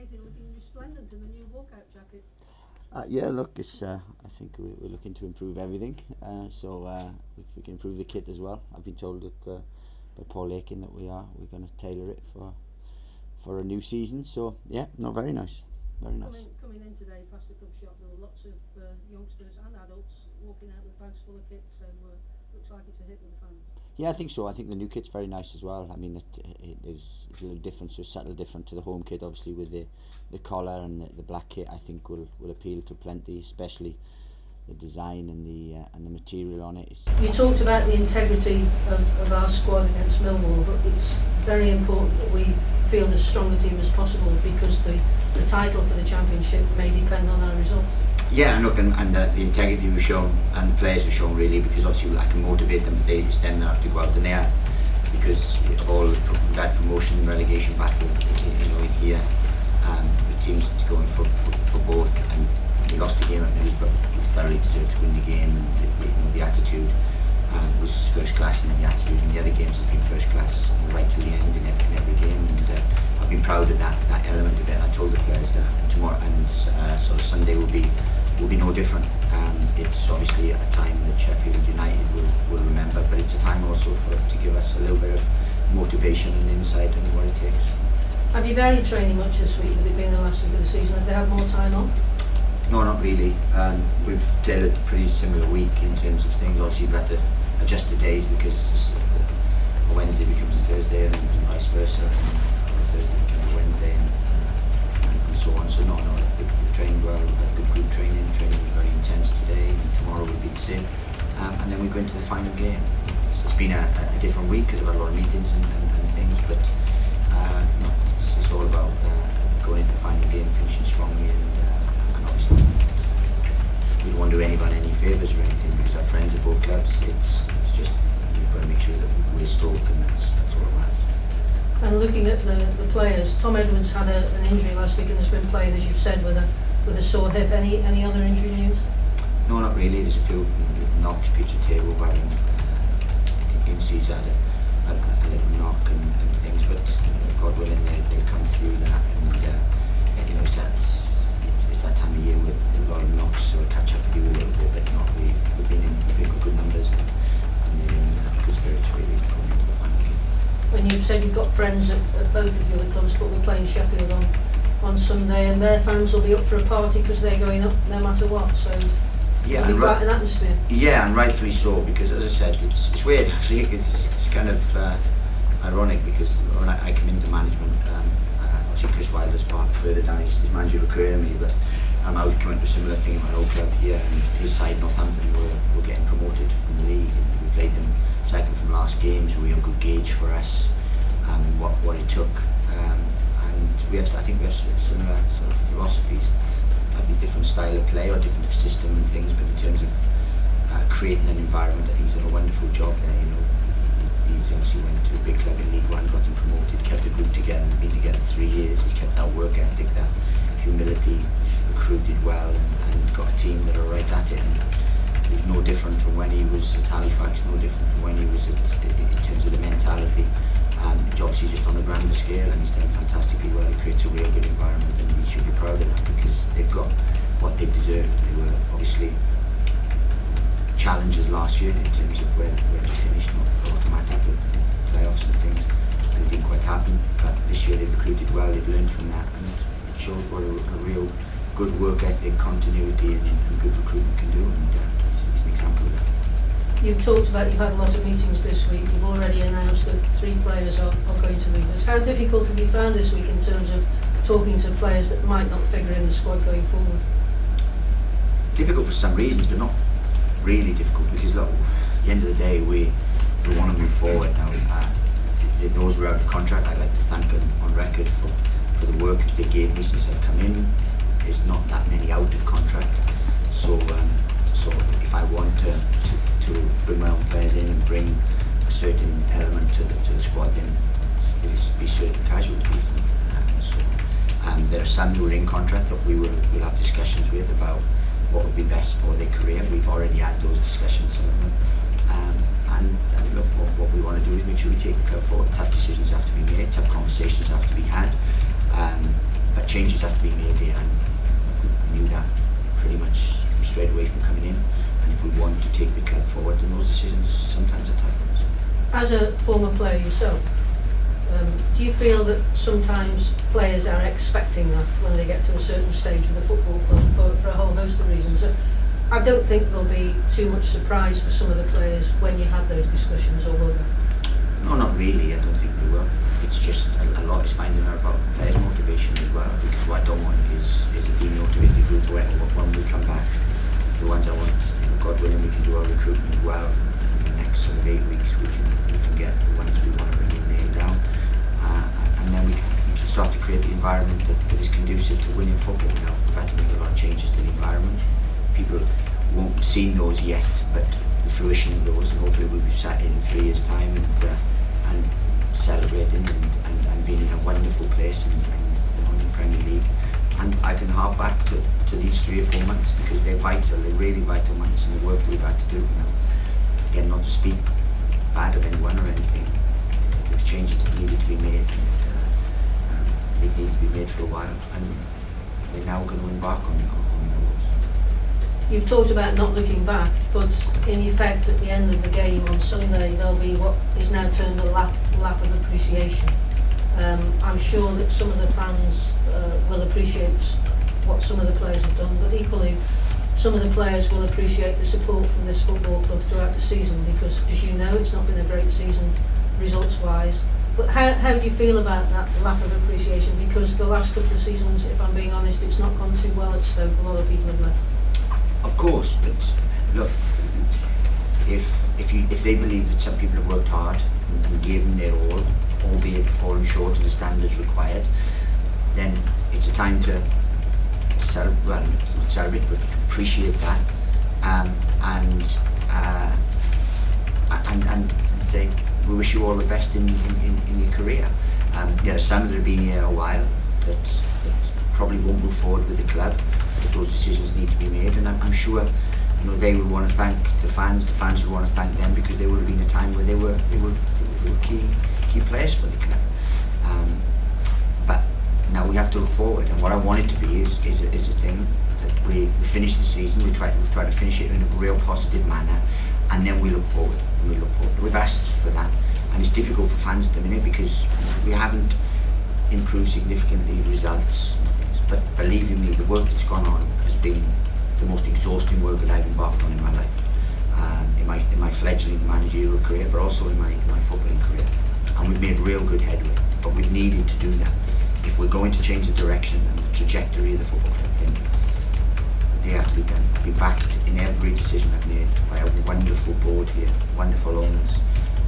everything looking resplendent in the new walkout jacket. Yeah, look, it's. I think we're looking to improve everything. So if we can improve the kit as well, I've been told that by Paul Aiken that we're going to tailor it for a new season. So yeah, no, very nice, very nice. Coming in today past the club shop, there were lots of youngsters and adults walking out with bags full of kit. So looks like it's a hit with the fans. Yeah, I think so. I think the new kit's very nice as well. I mean, it is a little different, so subtle different to the home kit, obviously, with the collar and the black kit. I think will appeal to plenty, especially the design and the material on it. You talked about the integrity of our squad against Millwall, but it's very important that we field as strong a team as possible, because the title for the championship may depend on our results. Yeah, and look, and the integrity we've shown and the players have shown, really, because obviously I can motivate them. It's them that have to go out in there, because all that promotion and relegation battle, in here, the team's going for both, and we lost the game at Middlesbrough. We thoroughly deserved to win the game, and the attitude was first class, and then the attitude in the other games has been first class right to the end in every game. And I've been proud of that element of it. I told the players that tomorrow and sort of Sunday will be no different. It's obviously a time that Sheffield United will remember, but it's a time also to give us a little bit of motivation and insight into what it takes. Have you varied training much this week, with it being the last week of the season? Have they had more time on? No, not really. We've tailored a pretty similar week in terms of things. Obviously, we've had to adjust the days, because a Wednesday becomes a Thursday, and vice versa, and a Thursday becomes a Wednesday, and so on. So no, we've trained well. We've had good group training. Training was very intense today, and tomorrow will be the same. And then we go into the final game. It's been a different week because we've had a lot of meetings and things, but no, it's all about going into the final game, finishing strongly, and obviously we don't want to do anyone any favours or anything, because our friends at both clubs. It's just we've got to make sure that we're Stoke, and that's all it matters. And looking at the players, Tom Edwards had an injury last week and has been playing, as you've said, with a sore hip. Any other injury news? No, not really. There's a few knocks. Peter Table, I think Incy's had a little knock and things, but God willing, they'll come through that. And it's that time of year with a lot of knocks, so we'll catch up to do a little bit. But not we've been in good numbers, and they're in good spirits really going into the final game. When you've said you've got friends at both of the other clubs, but we're playing Sheffield on Sunday, and their fans will be up for a party because they're going up no matter what. So yeah, it'll be quite an atmosphere. Yeah, and rightfully so, because as I said, it's weird actually. It's kind of ironic, because when I come into management, obviously Chris Wilder's far further down his managerial career than me, but I was coming to a similar thing in my old club here, and his side, Northampton, were getting promoted from the league, and we played them second from last games. A real good gauge for us, what it took, and I think we have similar sort of philosophies, maybe different style of play or different system and things, but in terms of creating an environment, I think he's done a wonderful job there. He's obviously went to a big club in League One, got them promoted, kept the group together, been together 3 years. He's kept that work ethic, that humility, recruited well, and got a team that are right at it. And it was no different from when he was at Halifax, no different from when he was in terms of the mentality. Obviously just on the grander scale, and he's done fantastically well. He creates a real good environment, and we should be proud of that, because they've got what they deserved. They were obviously challengers last year in terms of where they finished, not automatic with playoffs and things, and it didn't quite happen. But this year they've recruited well, they've learned from that, and it shows what a real good work ethic, continuity, and good recruitment can do, and it's an example of that. You've talked about you've had a lot of meetings this week. You've already announced that 3 players are going to leave us. How difficult have you found this week in terms of talking to players that might not figure in the squad going forward? Difficult for some reasons, but not really difficult, because look, at the end of the day, we want to move forward now. Those who are out of contract, I'd like to thank them on record for the work that they gave me since I've come in. There's not that many out of contract, so if I want to bring my own players in and bring a certain element to the squad, then there's be certain casualties. There are some who are in contract that we'll have discussions with about what would be best for their career. We've already had those discussions, some of them. And look, what we want to do is make sure we take the club forward. Tough decisions have to be made, tough conversations have to be had. But changes have to be made here, and we knew that pretty much straight away from coming in. And if we want to take the club forward, then those decisions sometimes are tough ones. As a former player yourself, do you feel that sometimes players are expecting that when they get to a certain stage with a football club for a whole host of reasons? I don't think there'll be too much surprise for some of the players when you have those discussions, or will there? No, not really. I don't think they will. It's just a lot is finding out about players' motivation as well, because what I don't want is a demotivated group when we come back. The ones I want, God willing, we can do our recruitment as well. In the next sort of 8 weeks, we can get the ones we want to bring in, nailed down, and then we can start to create the environment that is conducive to winning football. Now, we've had to make a lot of changes to the environment. People won't have seen those yet, but the fruition of those, and hopefully we'll be sat in 3 years' time and celebrating and being in a wonderful place in the Premier League. And I can hark back to these 3 or 4 months, because they're vital, they're really vital months in the work we've had to do. Again, not to speak bad of anyone or anything, there's changes that needed to be made, and they need to be made for a while, and we're now going to embark on those. You've talked about not looking back, but in effect at the end of the game on Sunday there'll be what is now termed a lap of appreciation. I'm sure that some of the fans will appreciate what some of the players have done, but equally some of the players will appreciate the support from this football club throughout the season, because as you know, it's not been a great season results wise. But how do you feel about that lap of appreciation? Because the last couple of seasons, if I'm being honest, it's not gone too well at Stoke. A lot of people have left. Of course, but look, if they believe that some people have worked hard and gave them their all, albeit fallen short of the standards required, then it's a time to celebrate, but to appreciate that, and say we wish you all the best in your career. There are some that have been here a while that probably won't move forward with the club, but those decisions need to be made, and I'm sure they will want to thank the fans will want to thank them, because there would have been a time where they were key players for the club. But now we have to look forward, and what I want it to be is a thing that we finish the season, we try to finish it in a real positive manner, and then we look forward. We've asked for that, and it's difficult for fans at the minute because we haven't improved significantly results. But believe you me, the work that's gone on has been the most exhausting work that I've embarked on in my life, in my fledgling managerial career, but also in my footballing career. And we've made real good headway, but we've needed to do that. If we're going to change the direction and the trajectory of the football club, then they have to be done. I've been backed in every decision I've made by a wonderful board here, wonderful owners,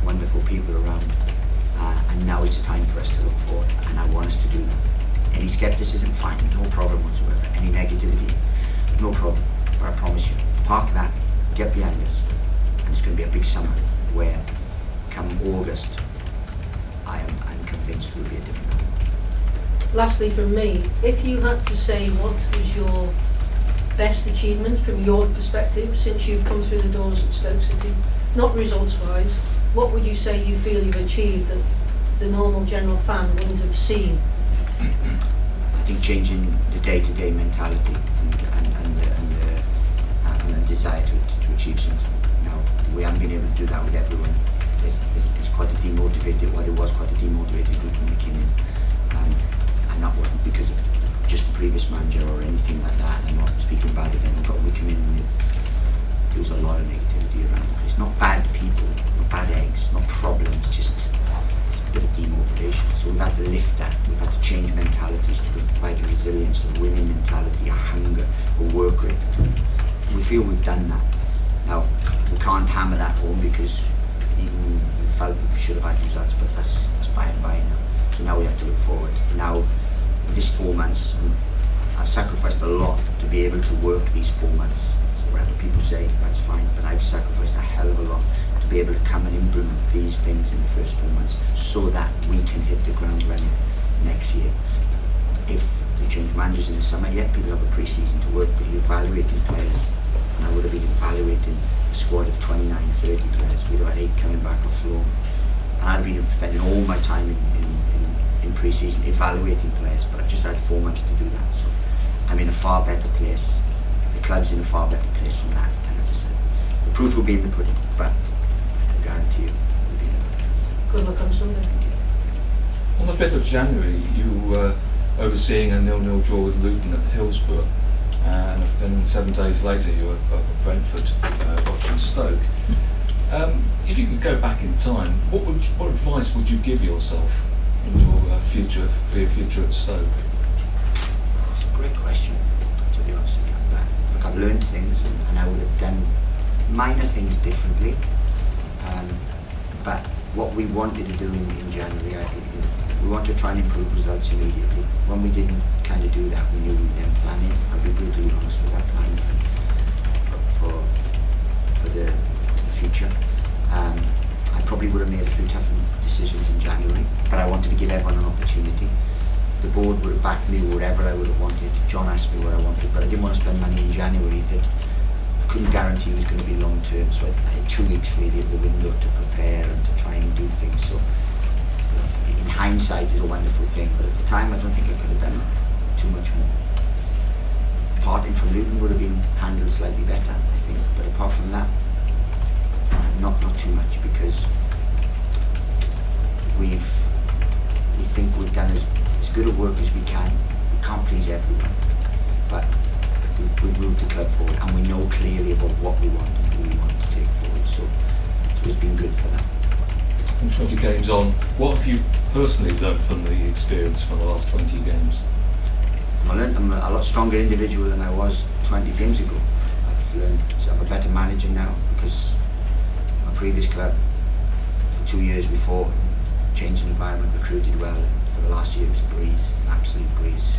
wonderful people around, and now it's a time for us to look forward, and I want us to do that. Any scepticism, fine, no problem whatsoever. Any negativity, no problem. But I promise you, park that, get behind us, and it's going to be a big summer where, come August, I'm convinced we'll be a different man. Lastly from me, if you had to say what was your best achievement from your perspective since you've come through the doors at Stoke City, not results wise, what would you say you feel you've achieved that the normal general fan wouldn't have seen? I think changing the day-to-day mentality and the desire to achieve something. Now, we haven't been able to do that with everyone. There's quite a demotivated, well, there was quite a demotivated group when we came in, and that wasn't because of just the previous manager or anything like that. I'm not speaking bad of anyone, but we came in and there was a lot of negativity around the place. Not bad people, not bad eggs, not problems, just a bit of demotivation. So we've had to lift that, we've had to change mentalities to provide a resilience, a winning mentality, a hunger, a work rate. We feel we've done that. Now, we can't hammer that home because even we felt we should have had results, but that's by and by now. So now we have to look forward. Now, this 4 months, I've sacrificed a lot to be able to work these 4 months. So whatever people say, that's fine, but I've sacrificed a hell of a lot to be able to come and implement these things in the first 4 months so that we can hit the ground running next year. If they change managers in the summer, yeah, people have a pre-season to work, but you're evaluating players, and I would have been evaluating a squad of 29, 30 players. We'd have had 8 coming back off loan, and I'd have been spending all my time in pre-season, evaluating players, but I've just had 4 months to do that. So I'm in a far better place. The club's in a far better place from that. And as I said, the proof will be in the pudding, but I can guarantee you it will be in the pudding. Good luck on Sunday. Thank you. On the 5th of January, you were overseeing a 0-0 draw with Luton at Hillsborough, and then 7 days later you were up at Brentford watching Stoke. If you could go back in time, what advice would you give yourself in your future at Stoke? It's a great question, to be honest with you. Look, I've learned things, and I would have done minor things differently. But what we wanted to do in January, I think, we wanted to try and improve results immediately. When we didn't kind of do that, we knew we weren't planning. I'll be brutally honest with that plan for the future. I probably would have made a few tough decisions in January, but I wanted to give everyone an opportunity. The board would have backed me wherever I would have wanted. John asked me what I wanted, but I didn't want to spend money in January that I couldn't guarantee was going to be long term. So I had 2 weeks really of the window to prepare and to try and do things. So in hindsight, is a wonderful thing, but at the time, I don't think I could have done too much more. Parting from Luton would have been handled slightly better, I think, but apart from that, not too much, because we think we've done as good a work as we can. We can't please everyone, but we've moved the club forward, and we know clearly about what we want and who we want to take forward. So it's been good for that. And 20 games on, what have you personally learned from the experience from the last 20 games? I'm a lot stronger individual than I was 20 games ago. I've learned I'm a better manager now, because my previous club, for 2 years before, changed the environment, recruited well. For the last year, it was a breeze, an absolute breeze.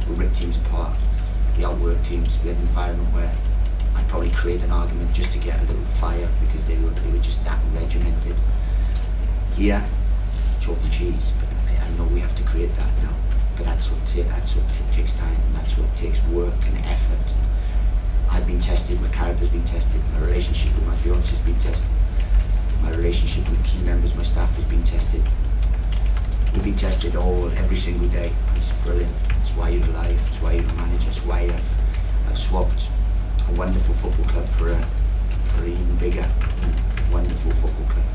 We ripped teams apart, we outworked teams. We had an environment where I'd probably create an argument just to get a little fire, because they were just that regimented. Here, chalk and cheese, but I know we have to create that now. But that's what takes time, and that's what takes work and effort. I've been tested, my character's been tested, my relationship with my fiance's been tested, my relationship with key members of my staff has been tested. We've been tested every single day. It's brilliant. It's why you're alive. It's why you're a manager. It's why I've swapped a wonderful football club for an even bigger, wonderful football club.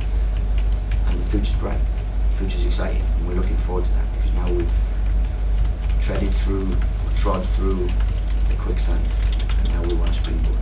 And the future's bright. The future's exciting, and we're looking forward to that, because now we've trod through the quicksand, and now we want to springboard.